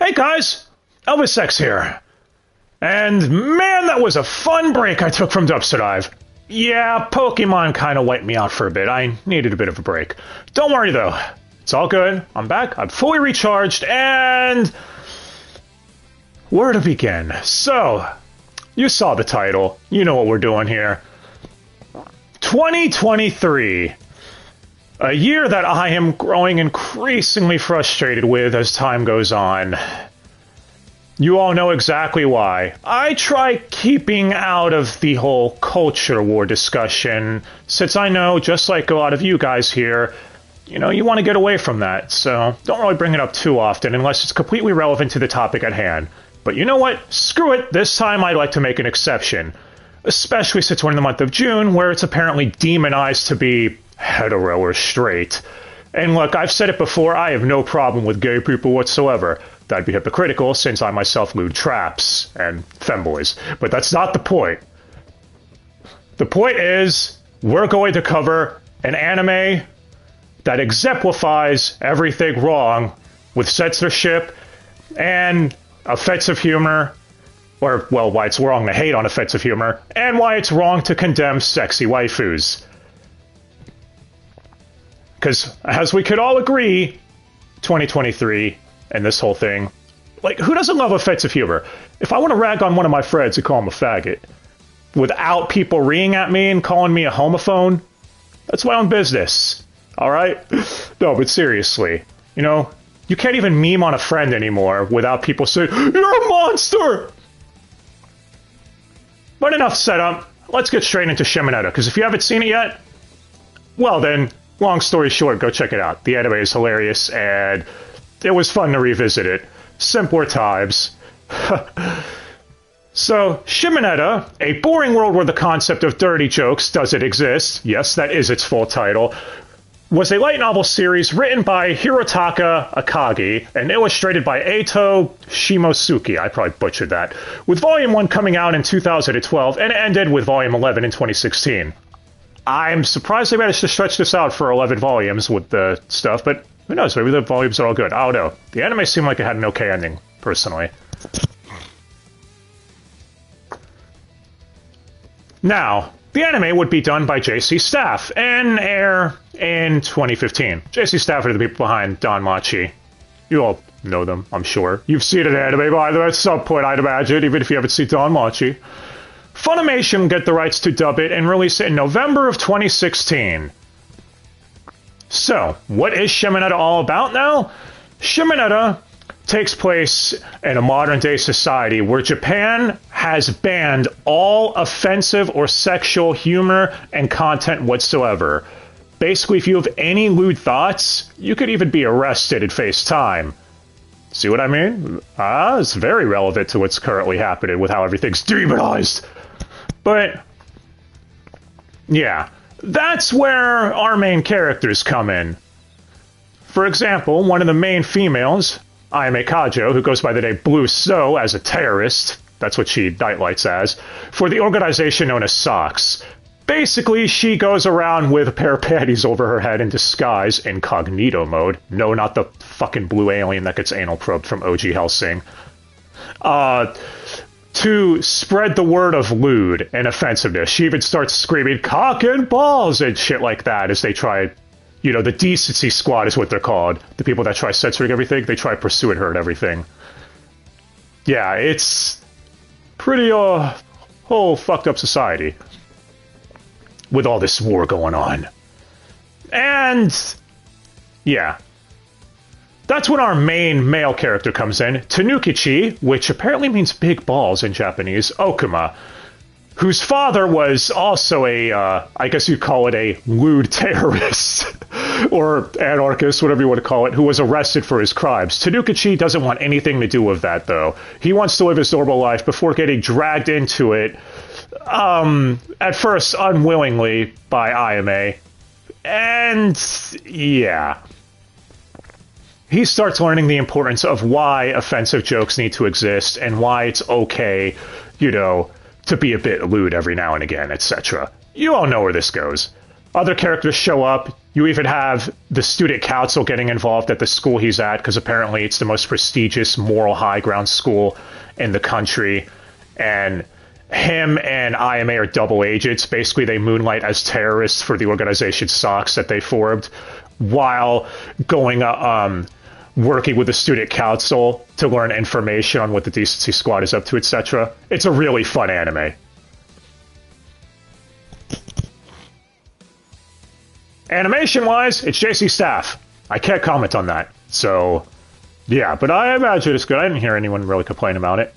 Hey guys, Elvis X here. And man, that was a fun break I took from Dubster Dive. Yeah, Pokemon kind of wiped me out for a bit. I needed a bit of a break. Don't worry though, it's all good. I'm back, I'm fully recharged, and where to begin? So, you saw the title. You know what we're doing here. 2023. A year that I am growing increasingly frustrated with as time goes on. You all know exactly why. I try keeping out of the whole culture war discussion, since I know, just like a lot of you guys here, you know, you want to get away from that, so don't really bring it up too often unless it's completely relevant to the topic at hand. But you know what? Screw it, this time I'd like to make an exception. Especially since we're in the month of June, where it's apparently demonized to be hetero or straight. And look, I've said it before, I have no problem with gay people whatsoever. That'd be hypocritical, since I myself lewd traps and femboys. But that's not the point. The point is, we're going to cover an anime that exemplifies everything wrong with censorship and offensive humor, or, well, why it's wrong to hate on offensive humor, and why it's wrong to condemn sexy waifus. Because, as we could all agree, 2023 and this whole thing, like, who doesn't love offensive humor? If I want to rag on one of my friends and call him a faggot, without people reeing at me and calling me a homophone, that's my own business, alright? No, but seriously, you know, you can't even meme on a friend anymore without people saying, "You're a monster!" But enough setup, let's get straight into Shimoneta, because if you haven't seen it yet, well then, long story short, go check it out. The anime is hilarious, and it was fun to revisit it. Simpler times. So, Shimoneta, a boring world where the concept of dirty jokes doesn't exist, yes, that is its full title, was a light novel series written by Hirotaka Akagi and illustrated by Eito Shimosuke. I probably butchered that. With Volume 1 coming out in 2012, and it ended with Volume 11 in 2016. I'm surprised they managed to stretch this out for 11 volumes with the stuff, but who knows, maybe the volumes are all good. I don't know. The anime seemed like it had an okay ending, personally. Now, the anime would be done by JC Staff and air in 2015. JC Staff are the people behind Danmachi. You all know them, I'm sure. You've seen an anime by them at some point, I'd imagine, even if you haven't seen Danmachi. Funimation will get the rights to dub it and release it in November of 2016. So, what is Shimoneta all about now? Shimoneta takes place in a modern-day society where Japan has banned all offensive or sexual humor and content whatsoever. Basically, if you have any lewd thoughts, you could even be arrested and face time. See what I mean? It's very relevant to what's currently happening with how everything's demonized. But, yeah, that's where our main characters come in. For example, one of the main females, Ayame Kajo, who goes by the name Blue Snow as a terrorist, that's what she nightlights as, for the organization known as SOX. Basically, she goes around with a pair of panties over her head in disguise, incognito mode. No, not the fucking blue alien that gets anal probed from OG Hellsing. To spread the word of lewd and offensiveness. She even starts screaming, "cock and balls," and shit like that as they try, you know, the decency squad is what they're called. The people that try censoring everything, they try pursuing her and everything. Yeah, it's pretty, whole fucked up society with all this war going on. And, yeah. That's when our main male character comes in, Tanukichi, which apparently means big balls in Japanese, Okuma, whose father was also a, I guess you'd call it a lewd terrorist, or anarchist, whatever you want to call it, who was arrested for his crimes. Tanukichi doesn't want anything to do with that, though. He wants to live his normal life before getting dragged into it, at first unwillingly by Ayame. And, yeah. He starts learning the importance of why offensive jokes need to exist and why it's okay, you know, to be a bit lewd every now and again, etc. You all know where this goes. Other characters show up, You even have the student council getting involved at the school he's at, because apparently it's the most prestigious moral high ground school in the country. And him and IMA are double agents. Basically, they moonlight as terrorists for the organization SOX that they formed, while going working with the student council to learn information on what the Decency Squad is up to, etc. It's a really fun anime. Animation-wise, it's JC Staff. I can't comment on that. So, yeah, but I imagine it's good. I didn't hear anyone really complain about it.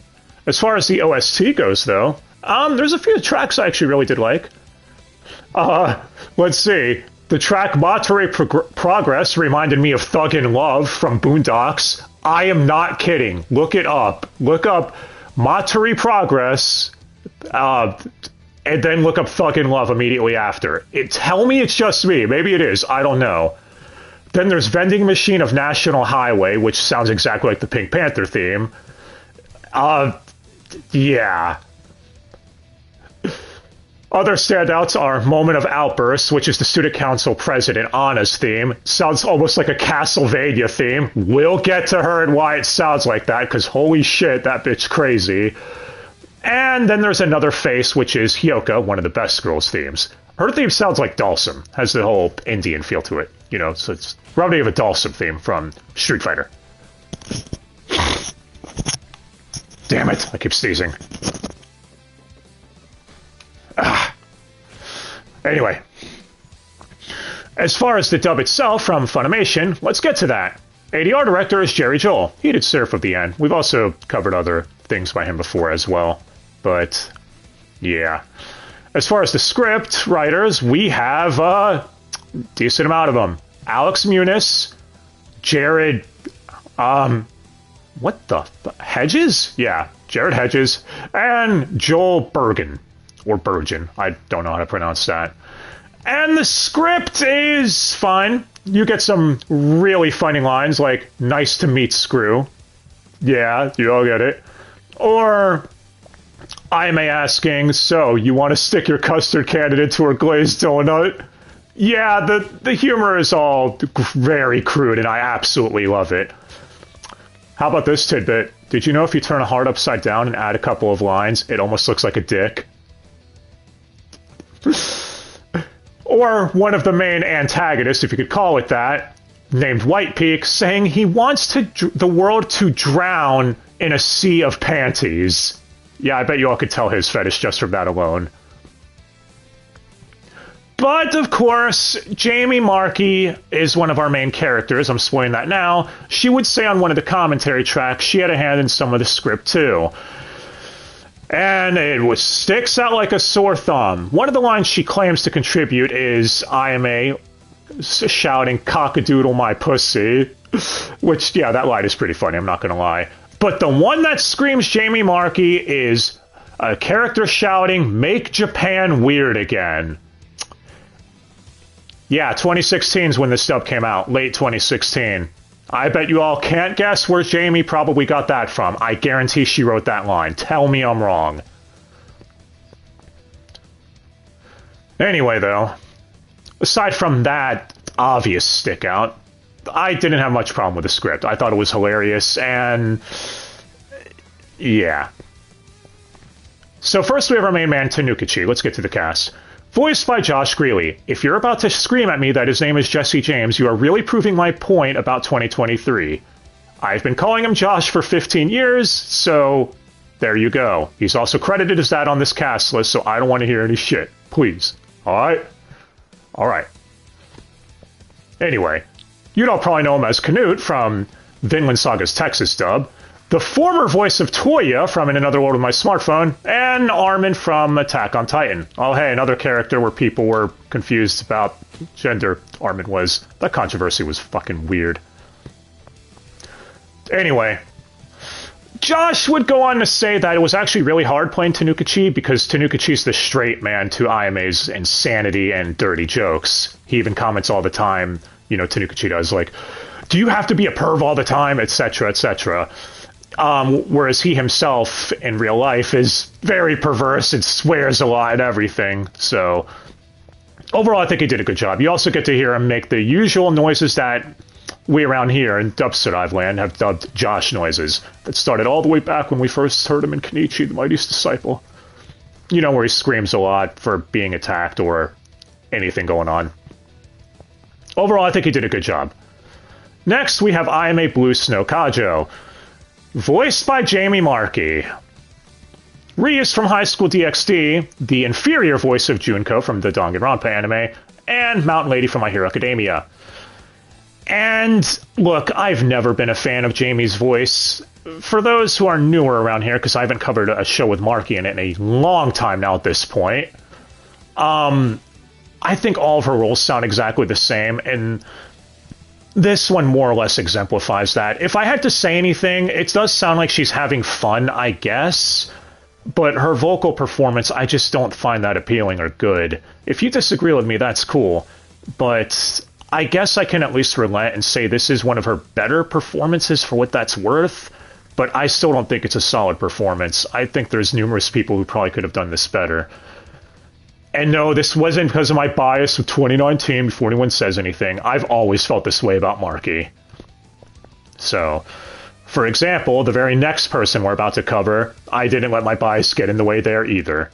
As far as the OST goes, though, there's a few tracks I actually really did like. Let's see. The track Monterey Progress reminded me of Thug in Love from Boondocks. I am not kidding. Look it up. Look up Monterey Progress, and then look up Thug in Love immediately after. Tell me it's just me. Maybe it is. I don't know. Then there's Vending Machine of National Highway, which sounds exactly like the Pink Panther theme. Yeah. Other standouts are Moment of Outburst, which is the Student Council President Anna's theme. Sounds almost like a Castlevania theme. We'll get to her and why it sounds like that, because holy shit, that bitch crazy. And then there's Another Face, which is Hyoka, one of the best girls' themes. Her theme sounds like Dalsum, has the whole Indian feel to it, you know, so it's reminding of a Dalsum theme from Street Fighter. Damn it, I keep sneezing. Anyway, as far as the dub itself from Funimation, let's get to that. ADR director is Jerry Joel. He did Seraph of the End. We've also covered other things by him before as well. But, yeah. As far as the script writers, we have a decent amount of them. Alex Muniz, Jared, Hedges? Yeah, Jared Hedges, and Joel Bergen. Or Bergen. I don't know how to pronounce that. And the script is fine. You get some really funny lines like, nice to meet Screw. Yeah, you all get it. Or IMA asking, so you want to stick your custard candy into a glazed donut? Yeah, the humor is all very crude and I absolutely love it. How about this tidbit? Did you know if you turn a heart upside down and add a couple of lines, it almost looks like a dick? Or one of the main antagonists, if you could call it that, named White Peak, saying he wants the world to drown in a sea of panties. Yeah, I bet you all could tell his fetish just from that alone. But, of course, Jamie Markey is one of our main characters. I'm spoiling that now. She would say on one of the commentary tracks she had a hand in some of the script, too. And it sticks out like a sore thumb. One of the lines she claims to contribute is IMA shouting, "Cockadoodle my pussy." Which, yeah, that line is pretty funny, I'm not gonna lie. But the one that screams Jamie Markey is a character shouting, "Make Japan weird again." Yeah, 2016 is when this dub came out, late 2016. I bet you all can't guess where Jamie probably got that from. I guarantee she wrote that line. Tell me I'm wrong. Anyway, though, aside from that obvious stick out, I didn't have much problem with the script. I thought it was hilarious, and yeah. So first we have our main man, Tanukichi. Let's get to the cast. Voiced by Josh Greeley. If you're about to scream at me that his name is Jesse James, you are really proving my point about 2023. I've been calling him Josh for 15 years, so there you go. He's also credited as that on this cast list, so I don't want to hear any shit. Please. Alright? Alright. Anyway, you'd all probably know him as Canute from Vinland Saga's Texas dub, the former voice of Toya from In Another World with My Smartphone, and Armin from Attack on Titan. Oh hey, another character where people were confused about gender Armin was. That controversy was fucking weird. Anyway, Josh would go on to say that it was actually really hard playing Tanukichi because Tanukichi's the straight man to Ayame's insanity and dirty jokes. He even comments all the time, you know, Tanukichi does, like, do you have to be a perv all the time, etc., etc., whereas he himself in real life is very perverse and swears a lot and everything. So overall, I think he did a good job. You also get to hear him make the usual noises that we around here in Dubster land have dubbed Josh noises, that started all the way back when we first heard him in Kenichi, the Mightiest Disciple. You know, where he screams a lot for being attacked or anything going on. Overall, I think he did a good job. Next, we have Ayame Blue Snow Kajo, voiced by Jamie Marchi. Reused from High School DxD, the inferior voice of Junko from the Danganronpa anime, and Mountain Lady from My Hero Academia. And look, I've never been a fan of Jamie's voice. For those who are newer around here, because I haven't covered a show with Marchi in it in a long time now at this point, I think all of her roles sound exactly the same, and this one more or less exemplifies that. If I had to say anything, it does sound like she's having fun, I guess, but her vocal performance, I just don't find that appealing or good. If you disagree with me, that's cool, but I guess I can at least relent and say this is one of her better performances for what that's worth, but I still don't think it's a solid performance. I think there's numerous people who probably could have done this better. And no, this wasn't because of my bias of 2019 before anyone says anything. I've always felt this way about Marchi. So, for example, the very next person we're about to cover, I didn't let my bias get in the way there either.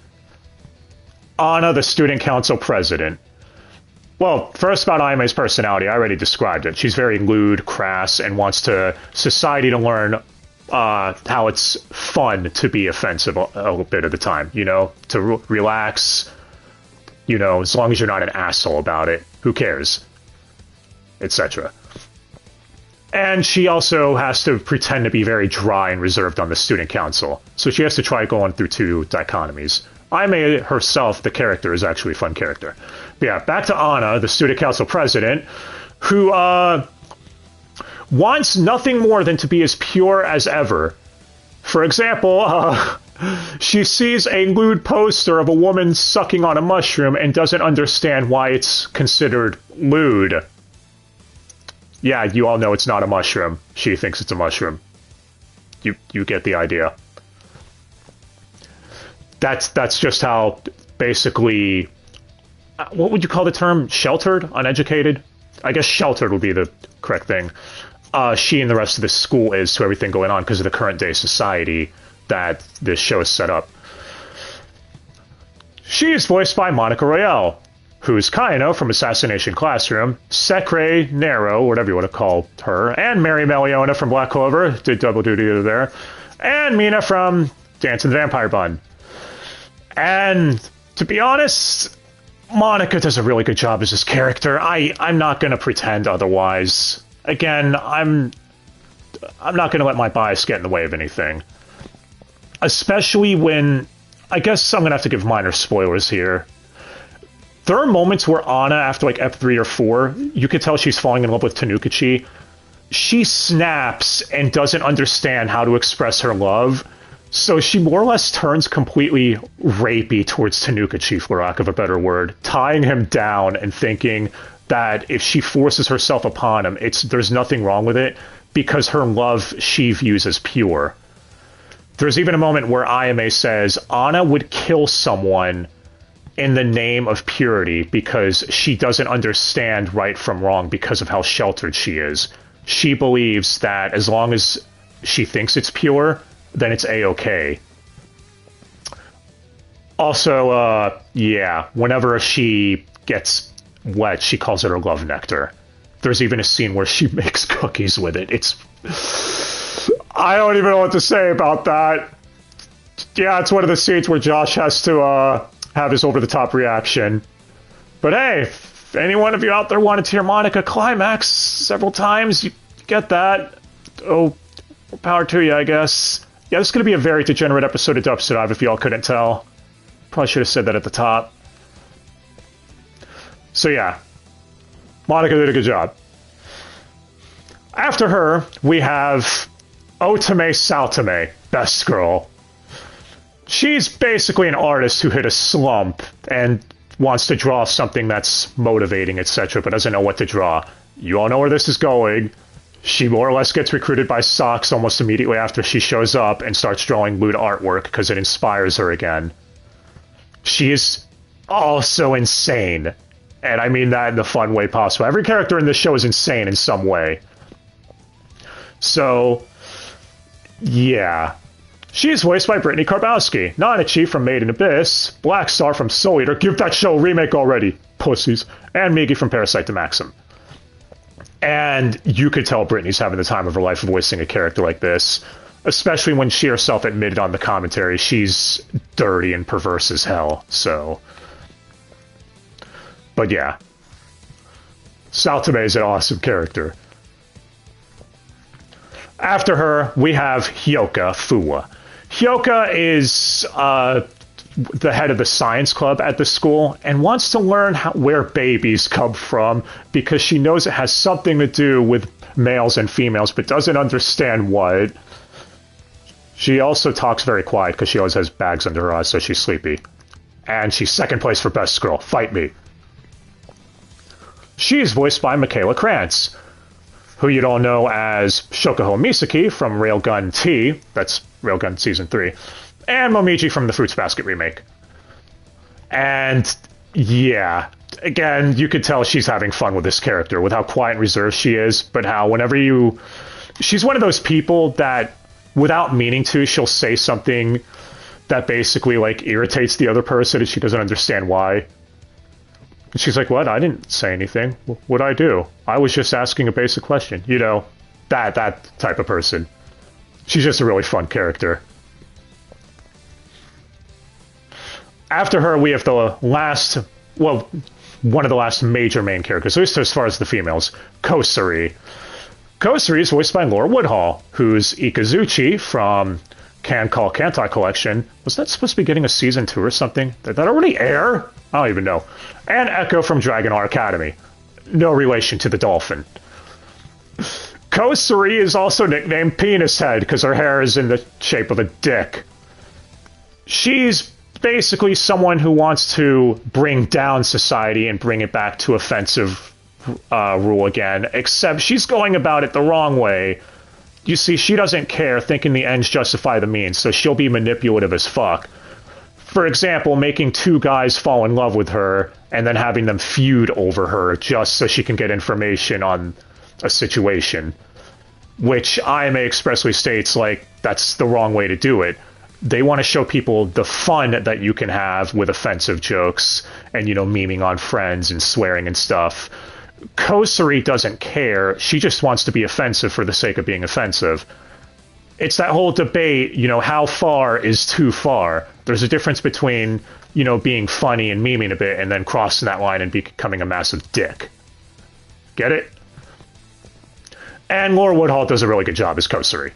Anna, the student council president. Well, first about Ayame's personality, I already described it. She's very lewd, crass, and wants society to learn how it's fun to be offensive a bit of the time, you know, to relax. You know, as long as you're not an asshole about it, who cares? Etc. And she also has to pretend to be very dry and reserved on the student council. So she has to try going through two dichotomies. Ayame herself, the character, is actually a fun character. But yeah, back to Anna, the student council president, who wants nothing more than to be as pure as ever. For example, she sees a lewd poster of a woman sucking on a mushroom and doesn't understand why it's considered lewd. Yeah, you all know it's not a mushroom. She thinks it's a mushroom. You get the idea. That's just how, basically, what would you call the term? Sheltered? Uneducated? I guess sheltered would be the correct thing. She and the rest of the school is to everything going on because of the current day society that this show is set up. She is voiced by Monica Royale, who's Kaino from Assassination Classroom, Sekre Nero, whatever you want to call her, and Mary Meliona from Black Clover, did double duty there, and Mina from Dance and the Vampire Bun. And to be honest, Monica does a really good job as this character. I'm not going to pretend otherwise. Again, I'm not going to let my bias get in the way of anything. Especially when, I guess I'm going to have to give minor spoilers here. There are moments where Anna, after like F3 or 4, you could tell she's falling in love with Tanukichi. She snaps and doesn't understand how to express her love. So she more or less turns completely rapey towards Tanukichi, for lack of a better word, tying him down and thinking that if she forces herself upon him, there's nothing wrong with it because her love she views as pure. There's even a moment where Ayame says Anna would kill someone in the name of purity because she doesn't understand right from wrong because of how sheltered she is. She believes that as long as she thinks it's pure, then it's A-okay. Also, yeah, whenever she gets wet, she calls it her love nectar. There's even a scene where she makes cookies with it. I don't even know what to say about that. Yeah, it's one of the scenes where Josh has to have his over-the-top reaction. But hey, if any one of you out there wanted to hear Monica climax several times, you get that. Oh, power to you, I guess. Yeah, this is going to be a very degenerate episode of Dubster Dive, if y'all couldn't tell. Probably should have said that at the top. So yeah, Monica did a good job. After her, we have Otome Saltome, Best Girl. She's basically an artist who hit a slump and wants to draw something that's motivating, etc., but doesn't know what to draw. You all know where this is going. She more or less gets recruited by Sox almost immediately after she shows up and starts drawing lewd artwork because it inspires her again. She is also insane. And I mean that in the fun way possible. Every character in this show is insane in some way. So, yeah. She is voiced by Brittany Karbowski, Nanachi from Made in Abyss, Black Star from Soul Eater, give that show a remake already, pussies, and Migi from Parasite to Maxim. And you could tell Brittany's having the time of her life voicing a character like this, especially when she herself admitted on the commentary she's dirty and perverse as hell, so... But yeah. Saltame is an awesome character. After her, we have Hyoka Fuwa. Hyoka is the head of the science club at the school and wants to learn where babies come from because she knows it has something to do with males and females, but doesn't understand what. She also talks very quiet because she always has bags under her eyes, so she's sleepy. And she's second place for best girl. Fight me. She is voiced by Michaela Krantz, who you'd all know as Shokuho Misaki from Railgun T, that's Railgun Season 3, and Momiji from the Fruits Basket remake. And yeah, again, you could tell she's having fun with this character, with how quiet and reserved she is, but how whenever you... She's one of those people that, without meaning to, she'll say something that basically, like, irritates the other person and she doesn't understand why. And she's like, what? I didn't say anything. What'd I do? I was just asking a basic question. You know, that type of person. She's just a really fun character. After her, we have the last, well, one of the last major main characters, at least as far as the females, Kosari. Kosari is voiced by Laura Woodhall, who's Ikazuchi from Can Call Kantai Collection. Was that supposed to be getting a season 2 or something? Did that already air? I don't even know. And Echo from Dragon Art Academy. No relation to the dolphin. Kosari is also nicknamed Penis Head because her hair is in the shape of a dick. She's basically someone who wants to bring down society and bring it back to offensive rule again, except she's going about it the wrong way. You see, she doesn't care, thinking the ends justify the means, so she'll be manipulative as fuck. For example, making two guys fall in love with her and then having them feud over her just so she can get information on a situation. Which IMA expressly states, like, that's the wrong way to do it. They want to show people the fun that you can have with offensive jokes and, you know, memeing on friends and swearing and stuff. Kosari doesn't care. She just wants to be offensive for the sake of being offensive. It's that whole debate, you know, how far is too far? There's a difference between, you know, being funny and memeing a bit and then crossing that line and becoming a massive dick. Get it? And Laura Woodhall does a really good job as Kosari.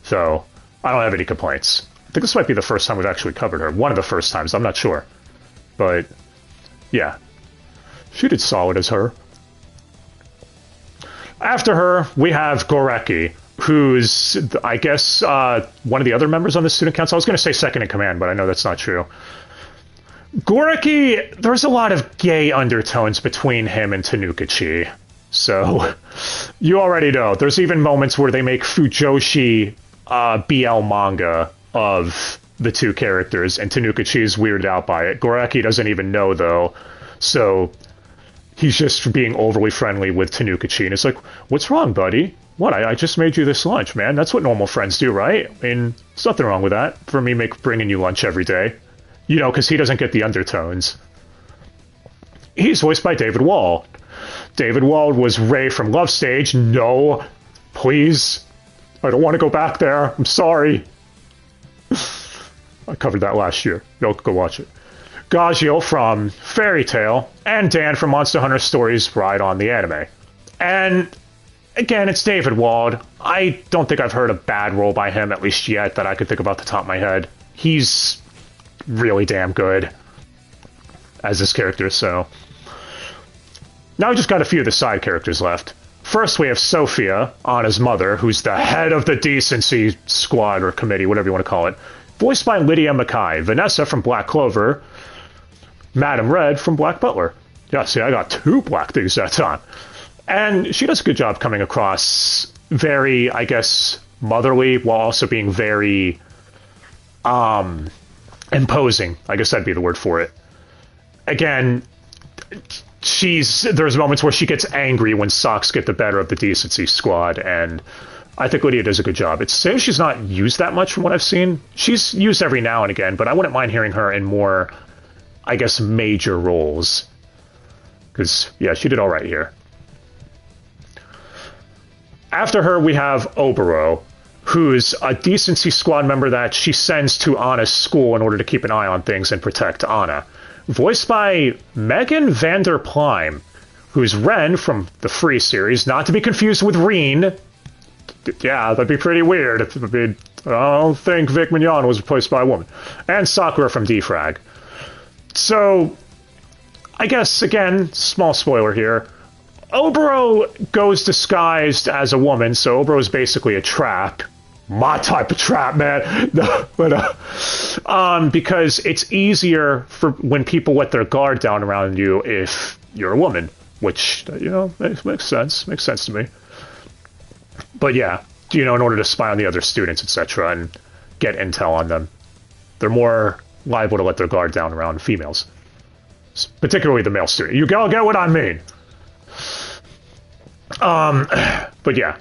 So, I don't have any complaints. I think this might be the first time we've actually covered her. One of the first times, I'm not sure. But, yeah. She did solid as her. After her, we have Goreki, who's, I guess, one of the other members on the student council. I was going to say second in command, but I know that's not true. Goreki, there's a lot of gay undertones between him and Tanukichi. So, you already know. There's even moments where they make Fujoshi BL manga of the two characters, and Tanukichi is weirded out by it. Goreki doesn't even know, though. So, he's just being overly friendly with Tanukichi, and it's like, what's wrong, buddy? What, I just made you this lunch, man. That's what normal friends do, right? I mean, there's nothing wrong with that, for me bringing you lunch every day. You know, because he doesn't get the undertones. He's voiced by David Wald. David Wald was Ray from Love Stage. No, please. I don't want to go back there. I'm sorry. I covered that last year. No, go watch it. Gagio from Fairy Tail, and Dan from Monster Hunter Stories Ride on the Anime. And again, it's David Wald. I don't think I've heard a bad role by him, at least yet, that I could think of off the top of my head. He's really damn good as this character, so... Now we just got a few of the side characters left. First, we have Sophia, Anna's mother, who's the head of the decency squad or committee, whatever you want to call it. Voiced by Lydia Mackay. Vanessa from Black Clover. Madam Red from Black Butler. Yeah, see, I got two black things that time. And she does a good job coming across very, I guess, motherly, while also being very imposing. I guess that'd be the word for it. Again, there's moments where she gets angry when socks get the better of the decency squad, and I think Lydia does a good job. It's safe she's not used that much from what I've seen. She's used every now and again, but I wouldn't mind hearing her in more, I guess, major roles. Because, yeah, she did all right here. After her, we have Obero, who's a decency squad member that she sends to Anna's school in order to keep an eye on things and protect Anna. Voiced by Megan Vander Plym, who's Ren from the Free series, not to be confused with Reen. Yeah, that'd be pretty weird. I don't think Vic Mignon was replaced by a woman. And Sakura from Defrag. So, I guess, again, small spoiler here. Obero goes disguised as a woman, so Obero is basically a trap. My type of trap, man. No, but, because it's easier for when people let their guard down around you if you're a woman, which, makes sense. Makes sense to me. But yeah, in order to spy on the other students, etc., and get intel on them, they're more liable to let their guard down around females. Particularly the male student. You get what I mean. But yeah.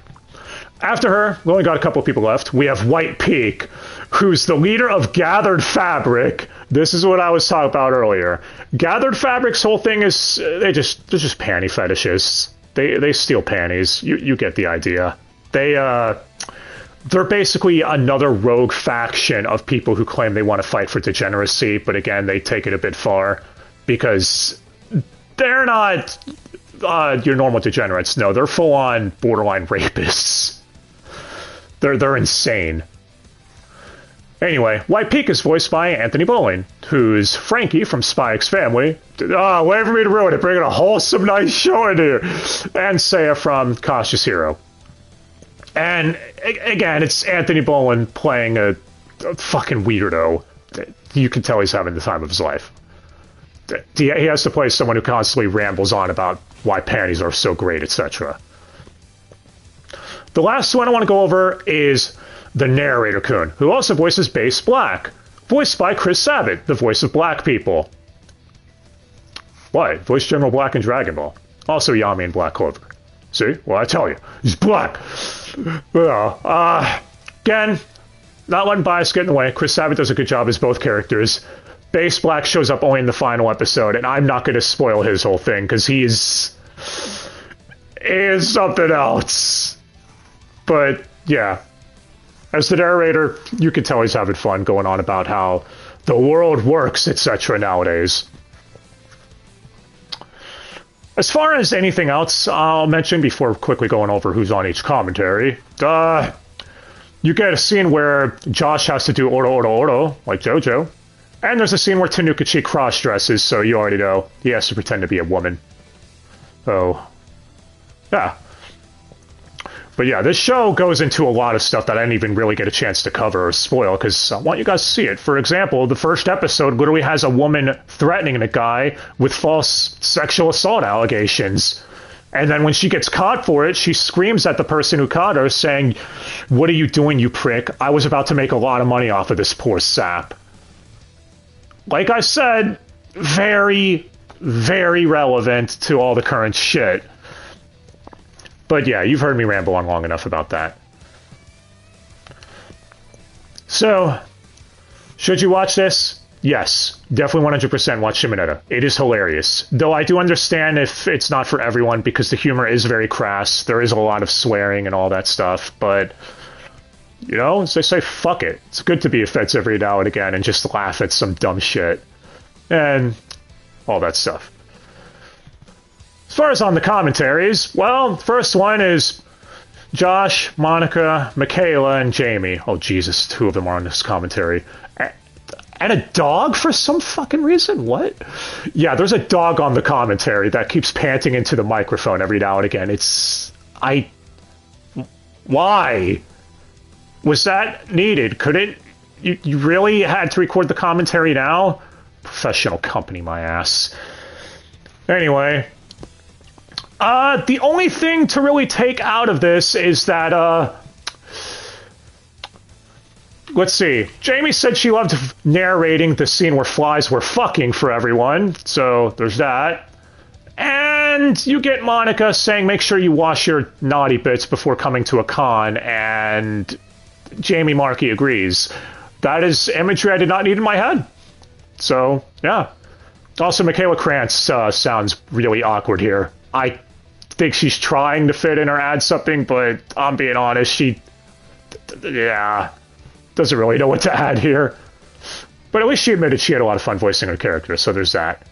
After her, we only got a couple of people left. We have White Peak, who's the leader of Gathered Fabric. This is what I was talking about earlier. Gathered Fabric's whole thing is they're just panty fetishists. They steal panties. You get the idea. They're basically another rogue faction of people who claim they want to fight for degeneracy, but again, they take it a bit far because they're not your normal degenerates. No, they're full-on borderline rapists. They're insane. Anyway, White Peak is voiced by Anthony Bowling, who's Frankie from Spy X Family. Wait for me to ruin it, bringing a wholesome, nice show in here. And Seiya from Cautious Hero. And again, it's Anthony Bowling playing a fucking weirdo. You can tell he's having the time of his life. He has to play someone who constantly rambles on about why panties are so great, etc. The last one I want to go over is the narrator Kun, who also voices Base Black, voiced by Chris Sabat, the voice of Black people. Why? Voice General Black in Dragon Ball. Also Yami in Black Clover. See? Well, I tell you, he's black. Well, again, not letting bias get in the way. Chris Sabat does a good job as both characters. Base Black shows up only in the final episode, and I'm not going to spoil his whole thing, because he is something else. But, yeah. As the narrator, you can tell he's having fun going on about how the world works, etc. nowadays. As far as anything else I'll mention before quickly going over who's on each commentary, you get a scene where Josh has to do oro oro oro, like JoJo. And there's a scene where Tanukachi cross-dresses, so you already know he has to pretend to be a woman. So, yeah. But yeah, this show goes into a lot of stuff that I didn't even really get a chance to cover or spoil, because I want you guys to see it. For example, the first episode literally has a woman threatening a guy with false sexual assault allegations. And then when she gets caught for it, she screams at the person who caught her, saying, "What are you doing, you prick? I was about to make a lot of money off of this poor sap." Like I said, very, very relevant to all the current shit. But yeah, you've heard me ramble on long enough about that. So, should you watch this? Yes, definitely 100% watch Shimoneta. It is hilarious. Though I do understand if it's not for everyone, because the humor is very crass. There is a lot of swearing and all that stuff, but as they say, fuck it. It's good to be offensive every now and again and just laugh at some dumb shit. And all that stuff. As far as on the commentaries, well, the first one is Josh, Monica, Michaela, and Jamie. Oh, Jesus, 2 of them are on this commentary. And a dog for some fucking reason? What? Yeah, there's a dog on the commentary that keeps panting into the microphone every now and again. Why? Was that needed? Couldn't you really had to record the commentary now? Professional company, my ass. Anyway, the only thing to really take out of this is that, let's see. Jamie said she loved narrating the scene where flies were fucking for everyone, so there's that. And And you get Monica saying, make sure you wash your naughty bits before coming to a con, and Jamie Markey agrees. That is imagery I did not need in my head. So, yeah. Also, Michaela Krantz sounds really awkward here. I think she's trying to fit in or add something, but I'm being honest, she... yeah, doesn't really know what to add here. But at least she admitted she had a lot of fun voicing her character, so there's that.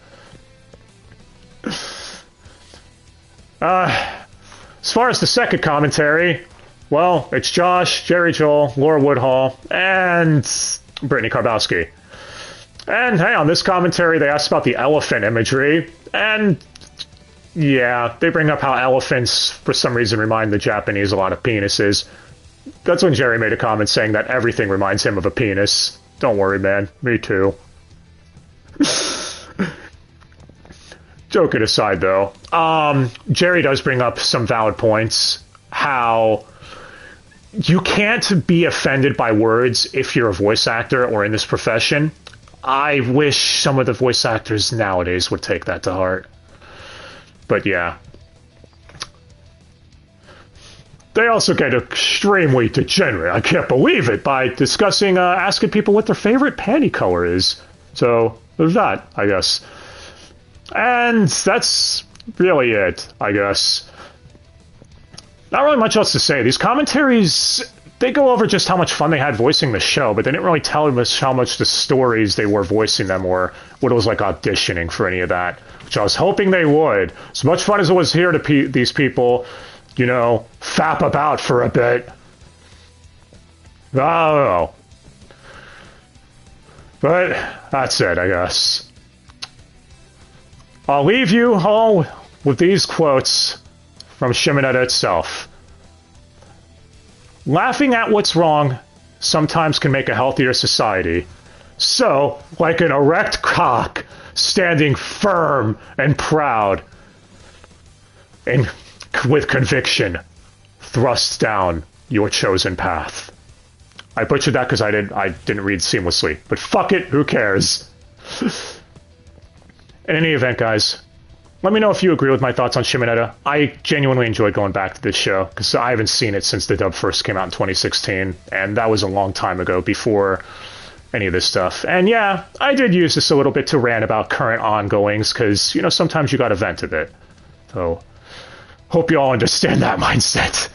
As far as the second commentary, well, it's Josh, Jerry Joel, Laura Woodhall, and Brittany Karbowski. And hey, on this commentary, they asked about the elephant imagery, and yeah, they bring up how elephants, for some reason, remind the Japanese a lot of penises. That's when Jerry made a comment saying that everything reminds him of a penis. Don't worry, man. Me too. Joking aside, though, Jerry does bring up some valid points. How you can't be offended by words if you're a voice actor or in this profession. I wish some of the voice actors nowadays would take that to heart. But yeah. They also get extremely degenerate, I can't believe it, by discussing, asking people what their favorite panty color is. So, there's that, I guess. And that's really it, I guess. Not really much else to say. These commentaries, they go over just how much fun they had voicing the show, but they didn't really tell us how much the stories they were voicing them or what it was like auditioning for any of that, which I was hoping they would. As much fun as it was here to these people, you know, fap about for a bit. I don't know. But that's it, I guess. I'll leave you all with these quotes from Shimoneta itself. Laughing at what's wrong sometimes can make a healthier society. So, like an erect cock, standing firm and proud, and with conviction, thrust down your chosen path. I butchered that because I didn't read seamlessly, but fuck it, who cares? In any event, guys, let me know if you agree with my thoughts on Shimoneta. I genuinely enjoyed going back to this show because I haven't seen it since the dub first came out in 2016, and that was a long time ago before any of this stuff. And yeah, I did use this a little bit to rant about current ongoings because, you know, sometimes you gotta vent a bit. So, hope you all understand that mindset.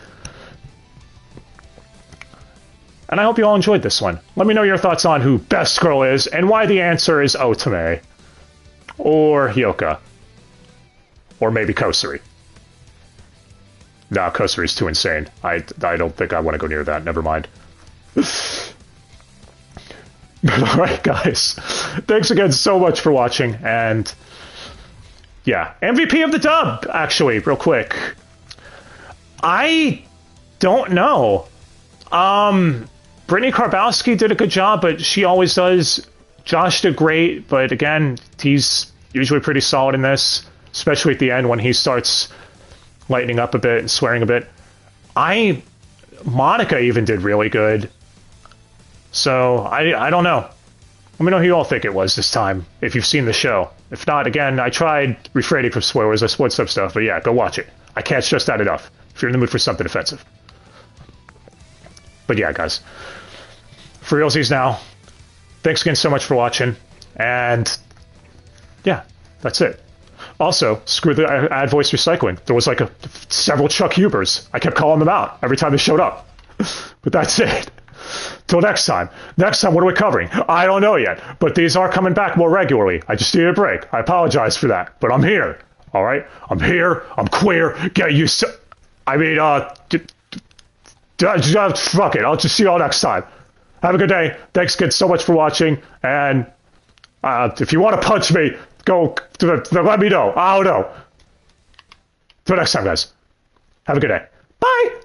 And I hope you all enjoyed this one. Let me know your thoughts on who Best Girl is and why the answer is Otome. Or Hyoka. Or maybe Kosuri. Nah, Kosuri's too insane. I don't think I want to go near that. Never mind. Alright, guys. Thanks again so much for watching. And yeah, MVP of the dub, actually, real quick. I don't know. Brittany Karbowski did a good job, but she always does. Josh did great, but again, he's usually pretty solid in this, especially at the end when he starts lightening up a bit and swearing a bit. Monica even did really good. So, I don't know. Let me know who you all think it was this time, if you've seen the show. If not, again, I tried refraining from spoilers. I spoiled some stuff, but yeah, go watch it. I can't stress that enough, if you're in the mood for something offensive. But yeah, guys. For realsies now, thanks again so much for watching, and yeah, that's it. Also, screw the ad voice recycling. There was like several Chuck Hubers. I kept calling them out every time they showed up. But that's it. Till next time. Next time, what are we covering? I don't know yet, but these are coming back more regularly. I just need a break. I apologize for that, but I'm here. All right? I'm here. I'm queer. Get used to... I mean, fuck it. I'll just see you all next time. Have a good day. Thanks again so much for watching. And if you want to punch me, go let me know. I don't know. Till next time, guys. Have a good day. Bye.